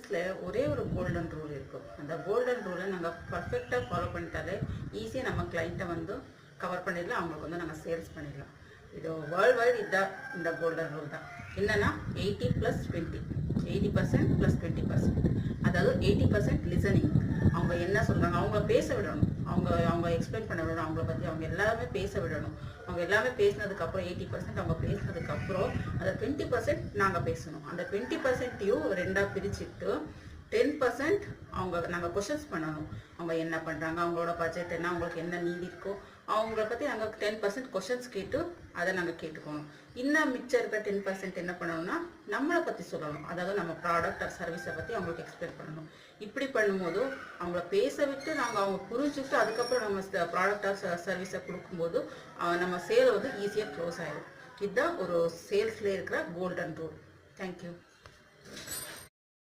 சேல்ஸில் ஒரே ஒரு golden rule இருக்கும். அந்த கோல்டன் ரூலை நாங்கள் பர்ஃபெக்டாக ஃபாலோ பண்ணிட்டாலே ஈஸியாக நம்ம கிளைண்ட்டை வந்து கவர் பண்ணிடலாம், அவங்களுக்கு வந்து நாங்கள் சேல்ஸ் பண்ணிடலாம். இது வேர்ல்டு வைடு இதான் இந்த கோல்டன் ரூல் தான். என்னென்னா 80+20, 80% + 20%. அதாவது 80% லிசனிங், அவங்க என்ன சொல்கிறாங்க அவங்கள பேச விடணும், அவங்க எக்ஸ்பிளைன் பண்ண விடணும், அவங்கள பற்றி அவங்க எல்லாமே பேச விடணும். அவங்க எல்லாமே பேசினதுக்கப்புறம் 80% அவங்க பேசினதுக்கப்புறம் அந்த 20% நாங்கள் பேசணும். அந்த 20%யும் ரெண்டாக பிரிச்சுட்டு 10% நாங்கள் கொஷின்ஸ் பண்ணணும். அவங்க என்ன பண்ணுறாங்க, அவங்களோட பட்ஜெட் என்ன, அவங்களுக்கு என்ன நீட் இருக்கோ அவங்கள பற்றி நாங்கள் 10% கொஷின்ஸ் கேட்டு அதை நாங்கள் கேட்டுக்கணும். இன்னும் மிச்சம் இருக்க 10% என்ன பண்ணணும்னா நம்மளை பற்றி சொல்லணும். அதாவது நம்ம ப்ராடக்ட் ஆர் சர்வீஸை பற்றி அவங்களுக்கு எக்ஸ்பிளைன் பண்ணணும். இப்படி பண்ணும்போது அவங்கள பேச விட்டு நாங்கள் அவங்க புரிஞ்சுக்கிட்டு அதுக்கப்புறம் நம்ம ப்ராடக்ட் ஆர் சர்வீஸை கொடுக்கும்போது நம்ம சேல் வந்து ஈஸியாக க்ளோஸ் ஆகிடும். இதுதான் ஒரு சேல்ஸில் இருக்கிற கோல்டன் ரூல். தேங்க்யூ.